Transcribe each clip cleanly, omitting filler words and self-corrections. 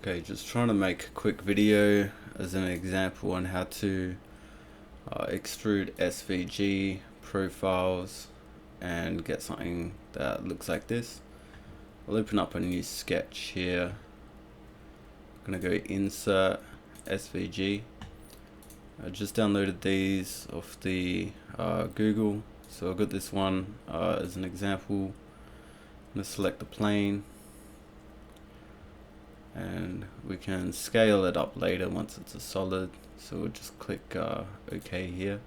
Okay, just trying to make a quick video as an example on how to extrude SVG profiles and get something that looks like this. I'll open up a new sketch here. I'm gonna go insert SVG. I just downloaded these off the Google, so I've got this one as an example. I'm gonna select the plane, and we can scale it up later once it's a solid, so we'll just click OK here.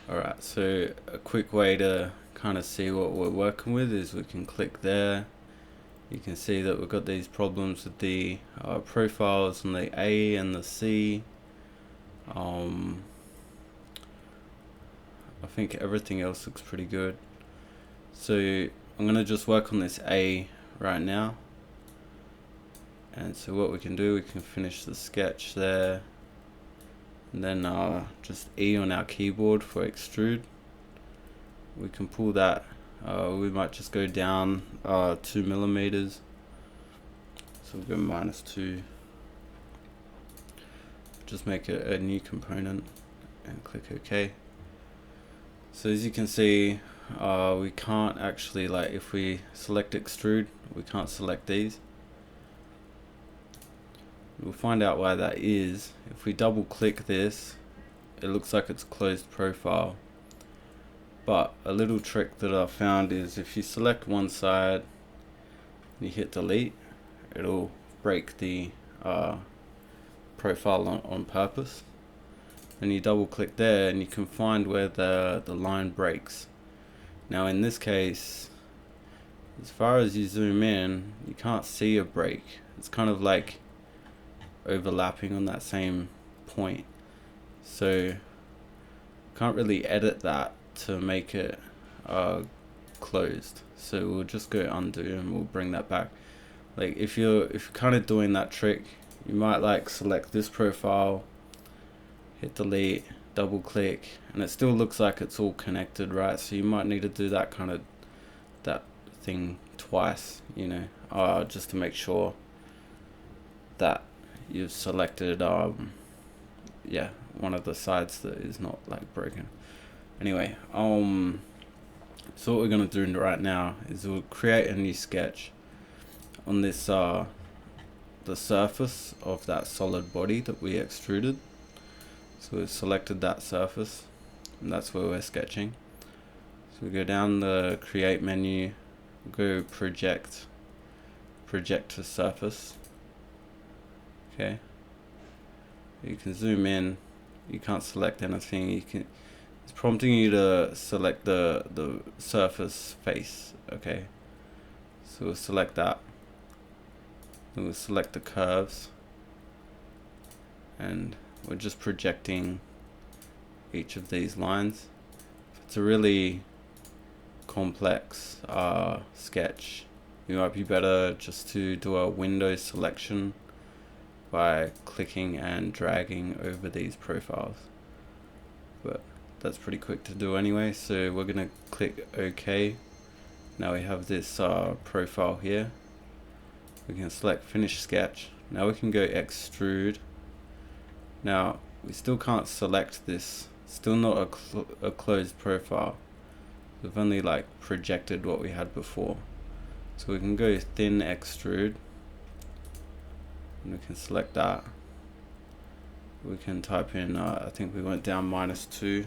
Alright, so a quick way to kind of see what we're working with is we can click there. You can see that we've got these problems with the profiles on the A and the C. I think everything else looks pretty good. So I'm going to just work on this A right now. And so what we can do, we can finish the sketch there. And then just E on our keyboard for extrude. We can pull that. We might just go down 2 millimeters. So we'll go -2. Just make a new component and click OK. So as you can see, we can't actually, like, if we select extrude, we can't select these. We'll find out why that is. If we double click this, it looks like it's closed profile. But a little trick that I found is if you select one side and you hit delete, it'll break the profile on purpose. And you double click there and you can find where the line breaks. Now in this case, as far as you zoom in, you can't see a break. It's kind of like overlapping on that same point. So can't really edit that to make it closed. So we'll just go undo and we'll bring that back. Like if you're kind of doing that trick, you might like select this profile, hit delete, double click, and it still looks like it's all connected, right? So you might need to do that thing twice, you know, just to make sure that you've selected yeah, one of the sides that is not like broken. Anyway, so what we're gonna do right now is we'll create a new sketch on this the surface of that solid body that we extruded. So we've selected that surface, and that's where we're sketching. So we go down the create menu, go project to surface. Okay, you can zoom in, you can't select anything. It's prompting you to select the surface face. Okay, so we'll select that, and we'll select the curves, and we're just projecting each of these lines. If it's a really complex sketch, it might be better just to do a window selection by clicking and dragging over these profiles. But that's pretty quick to do anyway, so we're gonna click OK. Now we have this profile here. We can select finish sketch. Now we can go extrude. Now we still can't select this, still not a closed profile. We've only like projected what we had before. So we can go thin extrude, and we can select that. We can type in, I think we went down -2.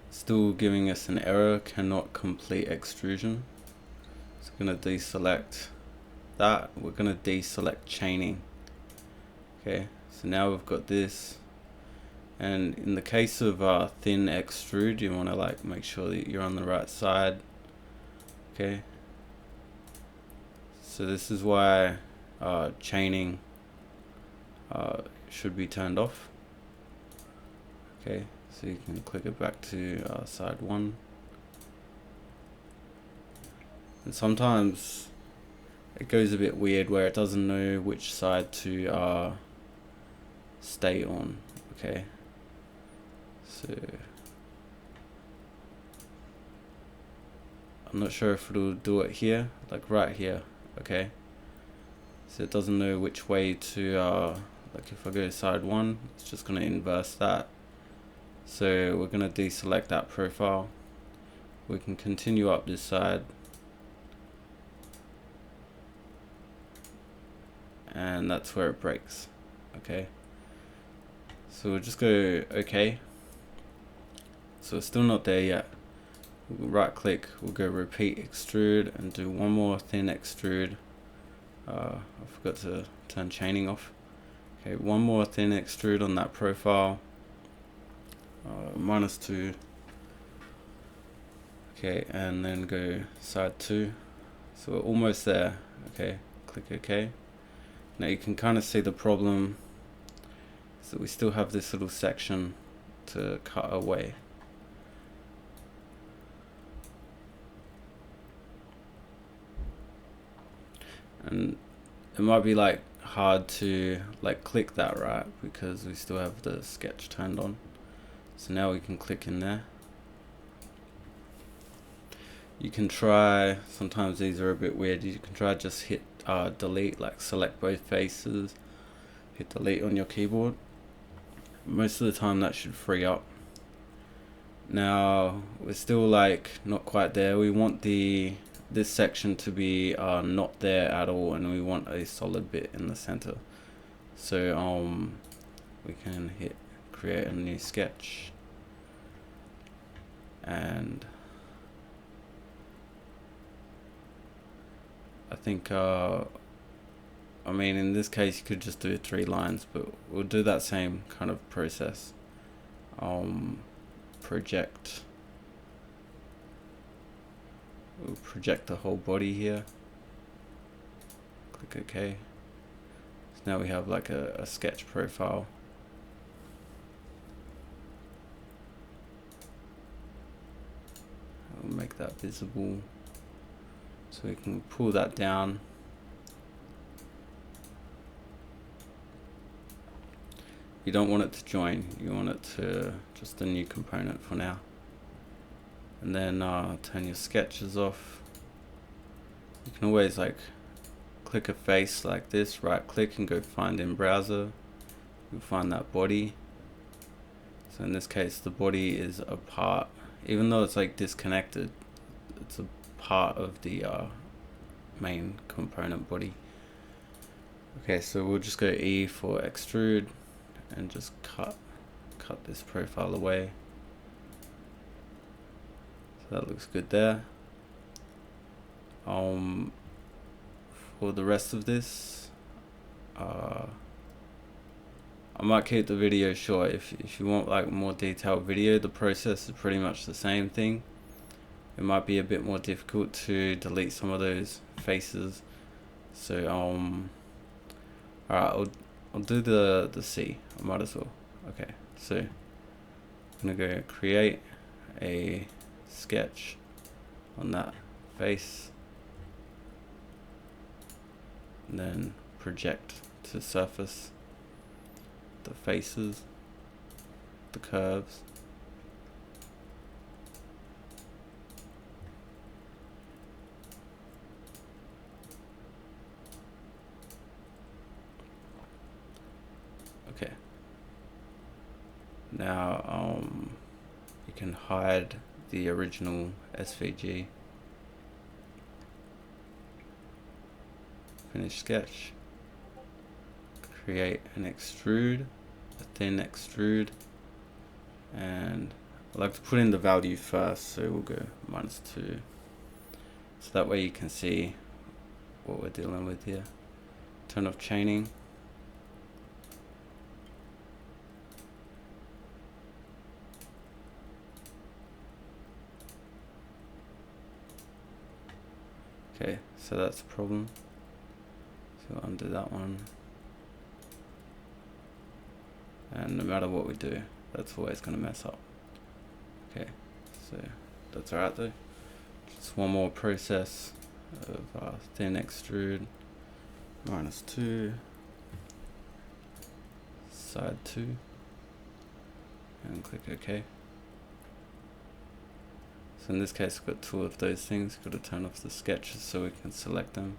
Still giving us an error, cannot complete extrusion. So we're going to deselect that. We're going to deselect chaining. Okay, so now we've got this, and in the case of thin extrude, you want to like make sure that you're on the right side. Okay, so this is why chaining should be turned off. Okay, so you can click it back to side 1, and sometimes it goes a bit weird where it doesn't know which side to stay on. Okay, so I'm not sure if it'll do it here, like right here. Okay, so it doesn't know which way to like if I go to side 1, it's just going to inverse that. So we're going to deselect that profile. We can continue up this side, and that's where it breaks. Okay, so we'll just go OK. So it's still not there yet. We'll right click, we'll go repeat extrude and do one more thin extrude. I forgot to turn chaining off. Okay, one more thin extrude on that profile. -2. Okay, and then go side 2. So we're almost there. Okay, click OK. Now you can kind of see the problem is that we still have this little section to cut away. And it might be like hard to like click that, right, because we still have the sketch turned on. So now we can click in there. You can try, sometimes these are a bit weird, you can try just hit delete, like select both faces, hit delete on your keyboard. Most of the time that should free up. Now we're still like not quite there. We want this section to be not there at all, and we want a solid bit in the center. So we can hit create a new sketch, and I think I mean in this case you could just do 3 lines, but we'll do that same kind of process. Project, we'll project the whole body here, click OK. So now we have like a sketch profile. We'll make that visible so we can pull that down. You don't want it to join, you want it to just a new component for now. And then turn your sketches off. You can always like click a face like this, right click and go find in browser. You'll find that body. So in this case the body is a part, even though it's like disconnected, it's a part of the main component body. Okay, so we'll just go E for extrude and just cut this profile away. So that looks good there. For the rest of this, I might keep the video short. If you want like more detailed video, the process is pretty much the same thing. It might be a bit more difficult to delete some of those faces. So alright, I'll do the C. I might as well. Okay, so I'm gonna go create a sketch on that face, and then project to surface the faces, the curves. Okay. Now you can hide the original SVG. Finish sketch. Create an extrude, a thin extrude, and I like to put in the value first, so we'll go -2. So that way you can see what we're dealing with here. Turn off chaining. Okay, so that's a problem. So undo that one. And no matter what we do, that's always going to mess up. Okay, so that's alright though. Just one more process of thin extrude, -2, side 2, and click OK. So So in this case, we've got two of those things. Got to turn off the sketches so we can select them.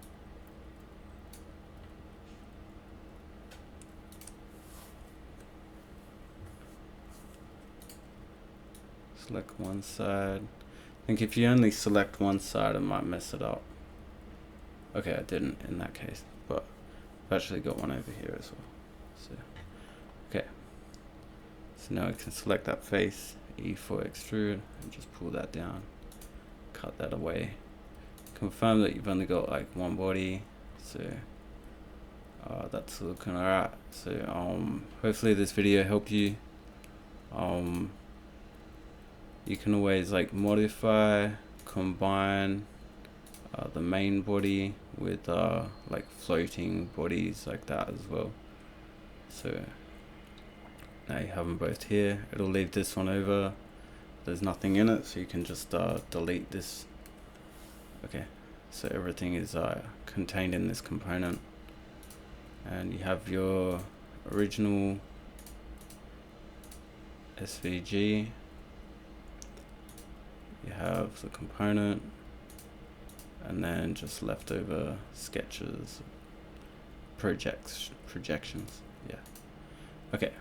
Select one side. I think if you only select one side, it might mess it up. Okay, I didn't in that case, but I've actually got one over here as well. So, okay. So now I can select that face, E for extrude, and just pull that down. Cut that away. Confirm that you've only got like one body. So that's looking alright. So hopefully this video helped you. You can always like modify, combine the main body with like floating bodies like that as well. So now you have them both here. It'll leave this one over. There's nothing in it, so you can just delete this. Okay, so everything is contained in this component, and you have your original SVG. You have the component, and then just leftover sketches, projections. Yeah. Okay.